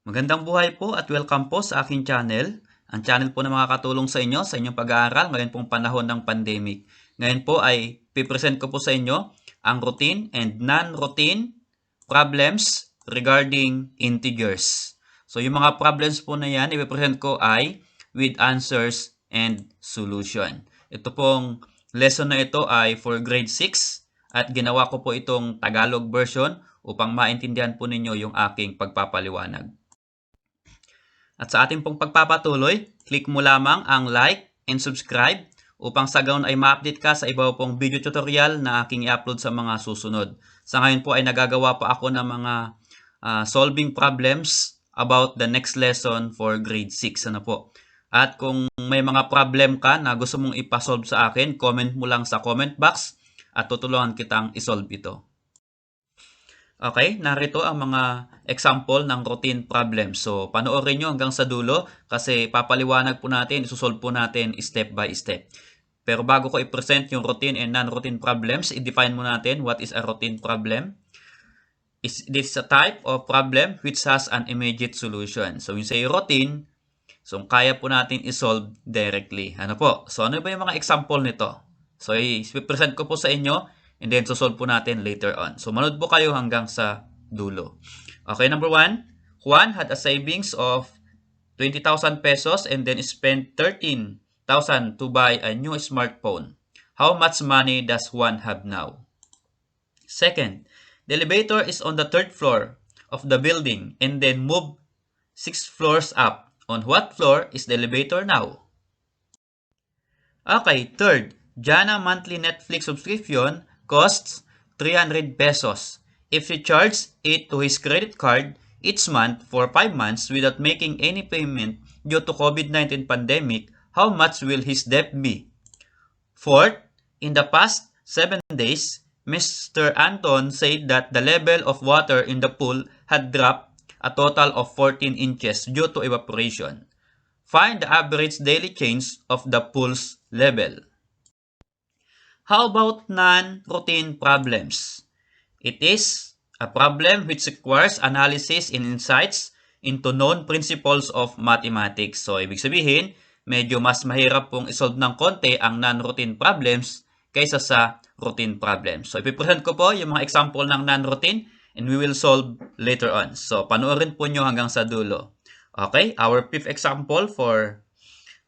Magandang buhay po at welcome po sa aking channel. Ang channel po na makakatulong sa inyo sa inyong pag-aaral ngayon pong panahon ng pandemic. Ngayon po ay pipresent ko po sa inyo ang routine and non-routine problems regarding integers. So yung mga problems po na yan, ipipresent ko ay with answers and solution. Ito pong lesson na ito ay for grade 6 at ginawa ko po itong Tagalog version upang maintindihan po ninyo yung aking pagpapaliwanag. At sa ating pong pagpapatuloy, click mo lamang ang like and subscribe upang sa gayon ay ma-update ka sa iba pong video tutorial na aking i-upload sa mga susunod. Sa ngayon po ay nagagawa pa ako ng mga solving problems about the next lesson for grade 6. Ano po? At kung may mga problem ka na gusto mong ipasolve sa akin, comment mo lang sa comment box at tutulungan kitang isolve ito. Okay, narito ang mga example ng routine problem. So, panoorin nyo hanggang sa dulo kasi papaliwanag po natin, isusolve po natin step by step. Pero bago ko i-present yung routine and non-routine problems, i-define mo natin what is a routine problem. This is a type of problem which has an immediate solution. So, yung say routine, so kaya po natin isolve directly. Ano po? So, ano ba yung mga example nito? So, i-present ko po sa inyo and then solve po natin later on. So, manood po kayo hanggang sa dulo. Okay, number 1. Juan had a savings of 20,000 pesos and then spent 13,000 to buy a new smartphone. How much money does Juan have now? Second, the elevator is on the 3rd floor of the building and then moved 6 floors up. On what floor is the elevator now? Okay, third, Jana monthly Netflix subscription costs 300 pesos. If he charges it to his credit card each month for 5 months without making any payment due to COVID-19 pandemic, how much will his debt be? Fourth, in the past 7 days, Mr. Anton said that the level of water in the pool had dropped a total of 14 inches due to evaporation. Find the average daily change of the pool's level. How about non-routine problems? It is a problem which requires analysis and insights into known principles of mathematics. So, ibig sabihin, medyo mas mahirap pong isolve ng konti ang non-routine problems kaysa sa routine problems. So, ipipresent ko po yung mga example ng non-routine and we will solve later on. So, panoorin po nyo hanggang sa dulo. Okay, our fifth example for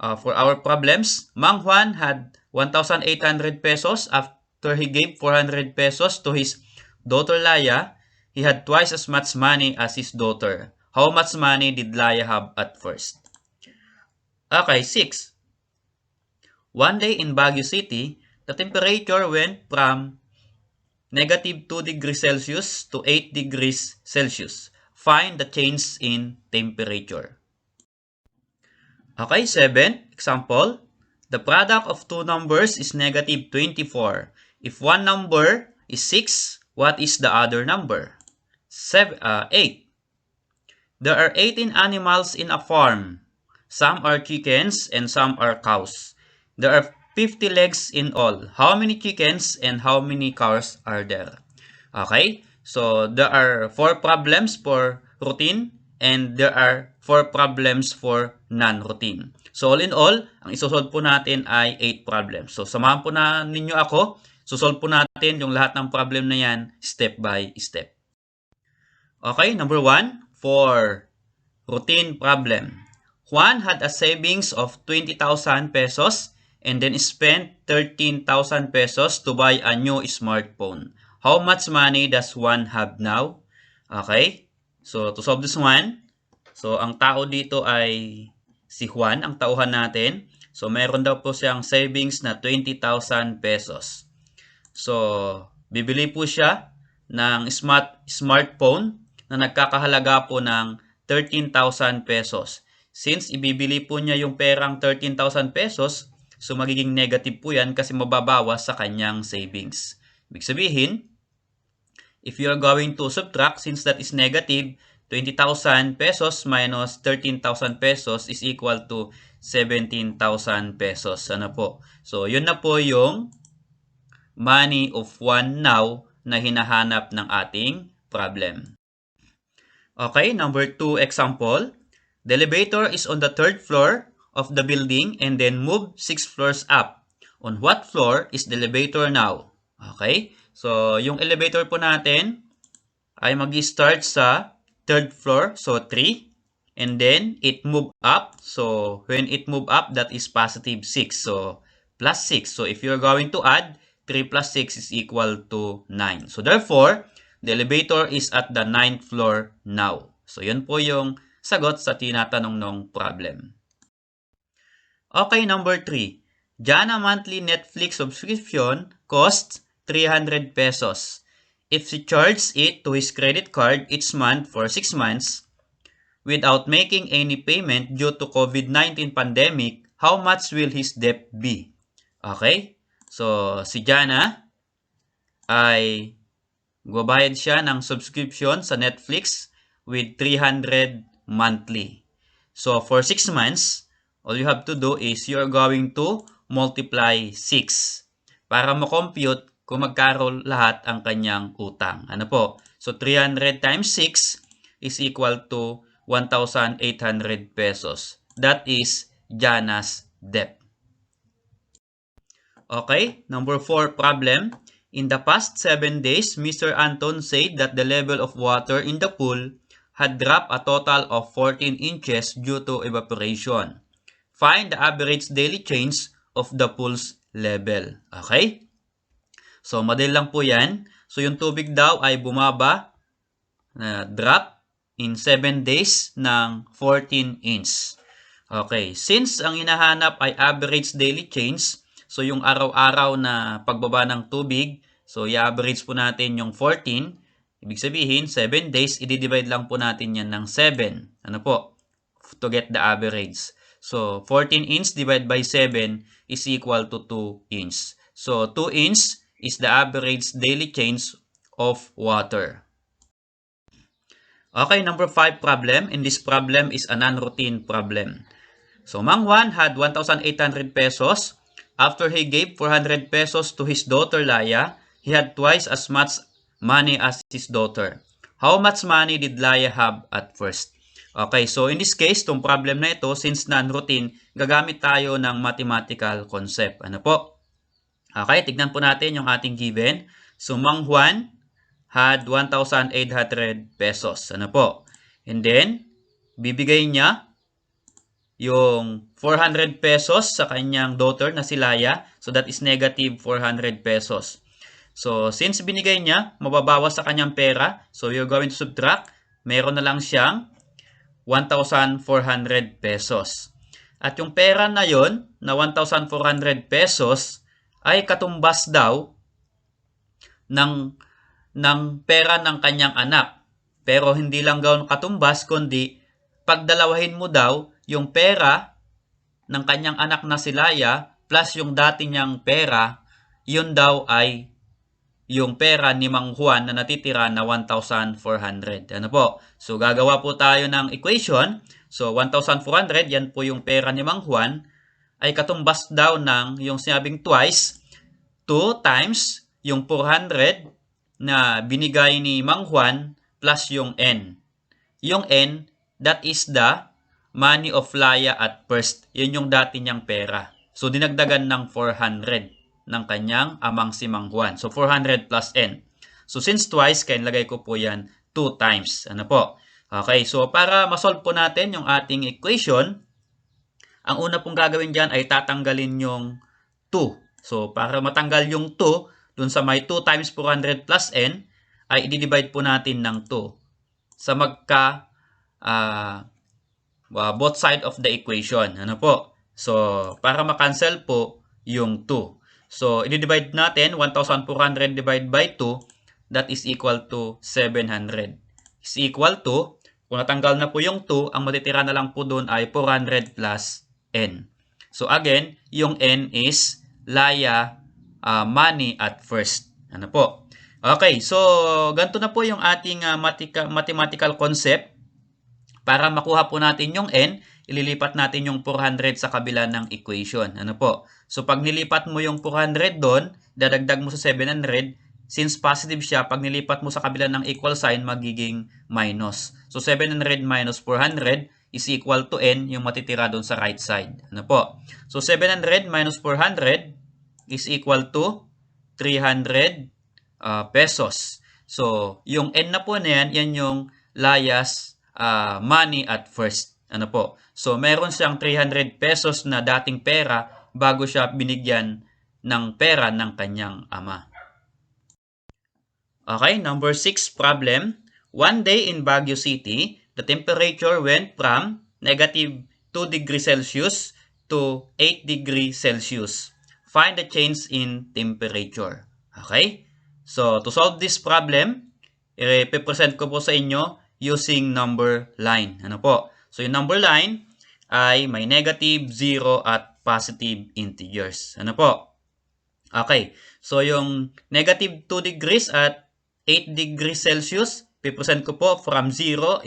our problems. Mang Juan had 1,800 pesos after he gave 400 pesos to his daughter Laya. He had twice as much money as his daughter. How much money did Laya have at first? Okay, 6. One day in Baguio City, the temperature went from negative 2 degrees Celsius to 8 degrees Celsius. Find the change in temperature. Okay, 7. Example. The product of two numbers is negative 24. If one number is 6, what is the other number? 8. There are 18 animals in a farm. Some are chickens and some are cows. There are 50 legs in all. How many chickens and how many cows are there? Okay, so there are 4 problems for routine and there are 4 problems for non-routine. So all in all, ang isosolve po natin ay 8 problems. So samahan po na ninyo ako, sosolve po natin yung lahat ng problem na yan step by step. Okay, number 1, for routine problem. Juan had a savings of 20,000 pesos and then spent 13,000 pesos to buy a new smartphone. How much money does Juan have now? Okay, so to solve this one, so ang tao dito ay si Juan, ang tauhan natin. So, meron daw po siyang savings na 20,000 pesos. So, bibili po siya ng smartphone na nagkakahalaga po ng 13,000 pesos. Since ibibili po niya yung perang 13,000 pesos, so magiging negative po yan kasi mababawas sa kanyang savings. Ibig sabihin, if you're going to subtract, since that is negative, 20,000 pesos minus 13,000 pesos is equal to 17,000 pesos. Ano po? So, yun na po yung money of Juan now na hinahanap ng ating problem. Okay, number 2 example. The elevator is on the 3rd floor of the building and then move 6 floors up. On what floor is the elevator now? Okay, so yung elevator po natin ay mag-start sa 3rd floor, so 3. And then, it move up. So, when it move up, that is positive 6. So, plus 6. So, if you're going to add, 3 plus 6 is equal to 9. So, therefore, the elevator is at the 9th floor now. So, yun po yung sagot sa tinatanong ng problem. Okay, number 3. Jana monthly Netflix subscription costs 300 pesos. If he charges it to his credit card each month for 6 months without making any payment due to COVID-19 pandemic, how much will his debt be? Okay? So, si Jana ay babayad siya ng subscription sa Netflix with 300 monthly. So, for 6 months, all you have to do is you're going to multiply 6 para ma-compute kung magkano lahat ang kanyang utang. Ano po? So, 300 times 6 is equal to 1,800 pesos. That is Jana's debt. Okay, number 4 problem. In the past 7 days, Mr. Anton said that the level of water in the pool had dropped a total of 14 inches due to evaporation. Find the average daily change of the pool's level. Okay? So, madali lang po yan. So, yung tubig daw ay bumaba, drop in 7 days ng 14 inch. Okay. Since ang hinahanap ay average daily change, so yung araw-araw na pagbaba ng tubig, so i-average po natin yung 14. Ibig sabihin, 7 days, i-divide lang po natin yan ng 7. Ano po? To get the average. So, 14 inch divided by 7 is equal to 2 inch. So, 2 inch is the average daily change of water. Okay, number 5 problem. And this problem is a non-routine problem. So, Mang Juan had 1,800 pesos. After he gave 400 pesos to his daughter Laya, he had twice as much money as his daughter. How much money did Laya have at first? Okay, so in this case, itong problem na ito, since non-routine, gagamit tayo ng mathematical concept. Ano po? Okay, tignan po natin yung ating given. So, Mang Juan had 1,800 pesos. Ano po? And then, bibigay niya yung 400 pesos sa kanyang daughter na si Laya. So, that is negative 400 pesos. So, since binigay niya, mababawas sa kanyang pera. So, you're going to subtract. Meron na lang siyang 1,400 pesos. At yung pera na yon na 1,400 pesos ay katumbas daw ng pera ng kanyang anak. Pero hindi lang gawin katumbas, kundi pagdalawahin mo daw yung pera ng kanyang anak na si Laya plus yung dati niyang pera, yun daw ay yung pera ni Mang Juan na natitira na 1,400. Ano po? So, gagawa po tayo ng equation. So, 1,400, yan po yung pera ni Mang Juan, ay katumbas daw ng yung sinabing twice, 2 times yung 400 na binigay ni Mang Juan plus yung N. Yung N, that is the money of Laya at first. Yun yung dati niyang pera. So, dinagdagan ng 400 ng kanyang amang si Mang Juan. So, 400 plus N. So, since twice, kaya nilagay ko po yan 2 times. Ano po? Okay, so para masolve po natin yung ating equation, ang una pong gagawin dyan ay tatanggalin yung 2. So, para matanggal yung 2, dun sa may 2 times 400 plus N, ay i-divide po natin ng 2. Sa both side of the equation. Ano po? So, para ma-cancel po yung 2. So, i-divide natin, 1,400 divided by 2, that is equal to 700. Is equal to, kung natanggal na po yung 2, ang matitira na lang po doon ay 400 plus N. So, again, yung N is Laya money at first. Ano po? Okay, so, ganito na po yung ating mathematical concept. Para makuha po natin yung N, ililipat natin yung 400 sa kabila ng equation. Ano po? So, pag nilipat mo yung 400 doon, dadagdag mo sa 700, since positive siya, pag nilipat mo sa kabila ng equal sign, magiging minus. So, 700 minus 400 is equal to n, yung matitira doon sa right side. Ano po? So, 700 minus 400 is equal to 300 pesos. So, yung n na po na yan, yan yung layas money at first. Ano po? So, meron siyang 300 pesos na dating pera bago siya binigyan ng pera ng kanyang ama. Okay, number 6 problem. One day in Baguio City, the temperature went from negative 2 degrees Celsius to 8 degrees Celsius. Find the change in temperature. Okay? So, to solve this problem, i-present ko po sa inyo using number line. Ano po? So, yung number line ay may negative, 0 at positive integers. Ano po? Okay. So, yung negative 2 degrees at 8 degrees Celsius, pipresent ko po from 0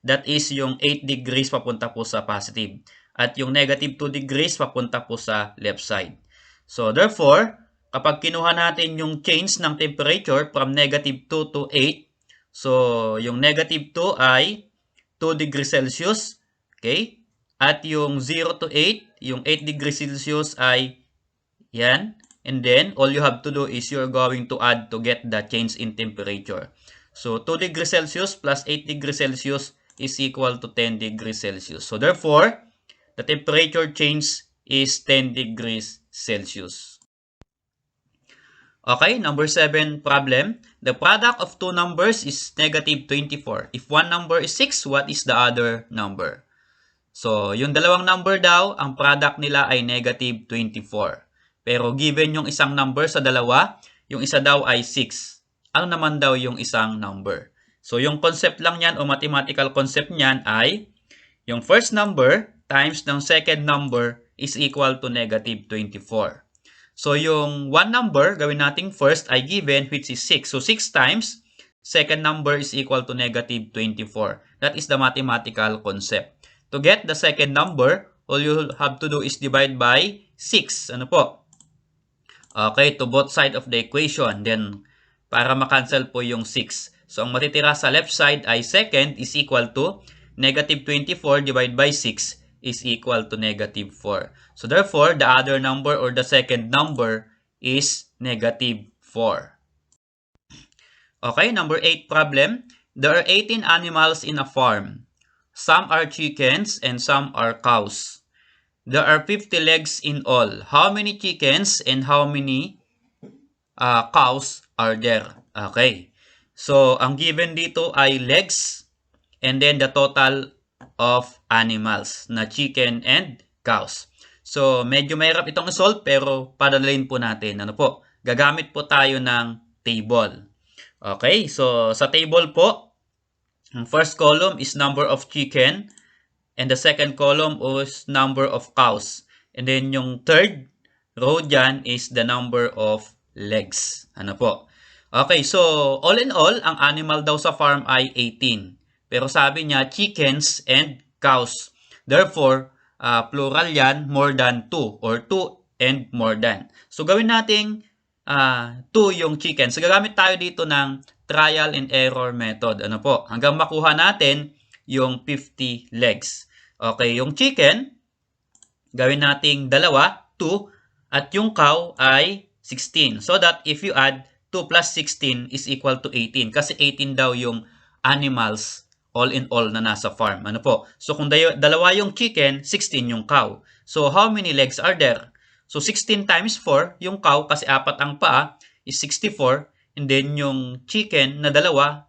that is yung 8 degrees papunta po sa positive. At yung negative 2 degrees papunta po sa left side. So, therefore, kapag kinuha natin yung change ng temperature from negative 2 to 8, so, yung negative 2 ay 2 degrees Celsius. Okay? At yung 0 to 8, yung 8 degrees Celsius ay yan. And then, all you have to do is you're going to add to get the change in temperature. So, 2 degrees Celsius plus 8 degrees Celsius is equal to 10 degrees Celsius. So, therefore, the temperature change is 10 degrees Celsius. Okay, number 7 problem. The product of two numbers is negative 24. If one number is 6, what is the other number? So, yung dalawang number daw, ang product nila ay negative 24. Pero given yung isang number sa dalawa, yung isa daw ay 6. Ano naman daw yung isang number? So, yung concept lang yan o mathematical concept niyan ay yung first number times ng second number is equal to negative 24. So, yung one number, gawin natin first ay given which is 6. So, 6 times second number is equal to negative 24. That is the mathematical concept. To get the second number, all you have to do is divide by 6. Ano po? Okay, to both side of the equation. Then, para makancel po yung 6. So, ang matitira sa left side ay second is equal to negative 24 divided by 6 is equal to negative 4. So, therefore, the other number or the second number is negative 4. Okay, number 8 problem. There are 18 animals in a farm. Some are chickens and some are cows. There are 50 legs in all. How many chickens and how many cows are there? Okay. So, ang given dito ay legs and then the total of animals na chicken and cows. So, medyo mahirap itong isolve pero padalhin po natin. Ano po? Gagamit po tayo ng table. Okay. So, sa table po, ang first column is number of chicken and the second column is number of cows. And then yung third row dyan is the number of legs. Ano po? Okay, so all in all, ang animal daw sa farm ay 18. Pero sabi niya chickens and cows. Therefore, plural yan, more than 2 or 2 and more than. So gawin nating 2 yung chicken. So gagamit tayo dito ng trial and error method. Ano po? Hanggang makuha natin yung 50 legs. Okay, yung chicken, gawin nating 2, 2, at yung cow ay 16. So that if you add 2 plus 16 is equal to 18. Kasi 18 daw yung animals all in all na nasa farm. Ano po? So kung dalawa yung chicken, 16 yung cow. So how many legs are there? So 16 times 4, yung cow kasi 4 ang paa is 64. And then yung chicken na dalawa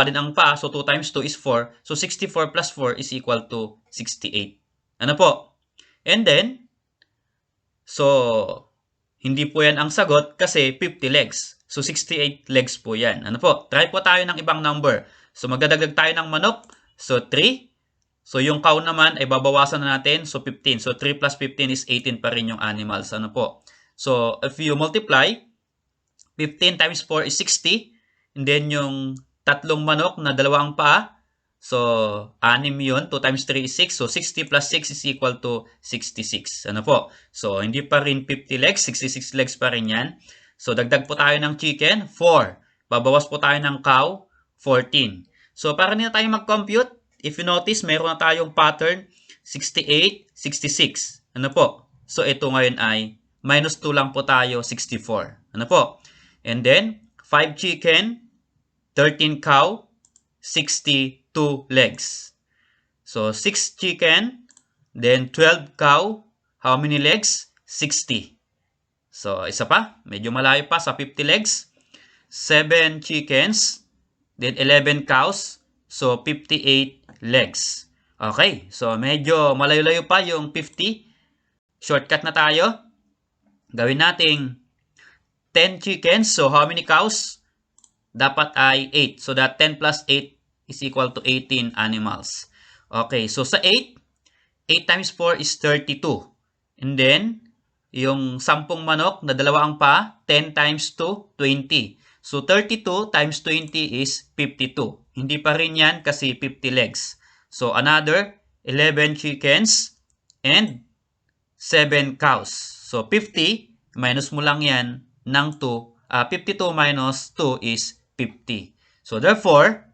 din ang paa. So 2 times 2 is 4. So 64 plus 4 is equal to 68. Ano po? And then, so hindi po yan ang sagot kasi 50 legs. So 68 legs po yan. Ano po? Try po tayo ng ibang number. So magdadagdag tayo ng manok. So 3. So yung cow naman ay babawasan na natin. So 15. So 3 plus 15 is 18 pa rin yung animals. Ano po? So if you multiply, 15 times 4 is 60. And then yung tatlong manok na dalawang paa. So 6 yun. 2 times 3 is 6. So 60 plus 6 is equal to 66. Ano po? So hindi pa rin 50 legs. 66 legs pa rin yan. So, dagdag po tayo ng chicken, 4. Babawas po tayo ng cow, 14. So, para nila tayo mag-compute, if you notice, meron na tayong pattern, 68, 66. Ano po? So, ito ngayon ay minus 2 lang po tayo, 64. Ano po? And then, 5 chicken, 13 cow, 62 legs. So, 6 chicken, then 12 cow, how many legs? 60. So, isa pa, medyo malayo pa sa 50 legs. 7 chickens, then 11 cows, so 58 legs. Okay, so medyo malayo-layo pa yung 50. Shortcut na tayo. Gawin nating 10 chickens, so how many cows? Dapat ay 8. So that 10 plus 8 is equal to 18 animals. Okay, so sa 8, 8 times 4 is 32. And then, yung 10 manok na dalawa ang pa, 10 times 2, 20. So, 32 times 20 is 52. Hindi pa rin yan kasi 50 legs. So, another 11 chickens and 7 cows. So, 50 minus mo lang yan ng 2. 52 minus 2 is 50. So, therefore,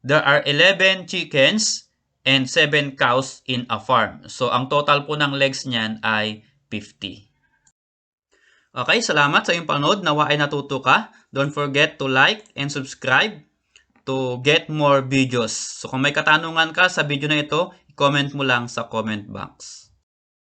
there are 11 chickens and 7 cows in a farm. So, ang total po ng legs niyan ay 50. Okay, salamat sa iyong panood. Nawa ay natuto ka. Don't forget to like and subscribe to get more videos. So kung may katanungan ka sa video na ito, i-comment mo lang sa comment box.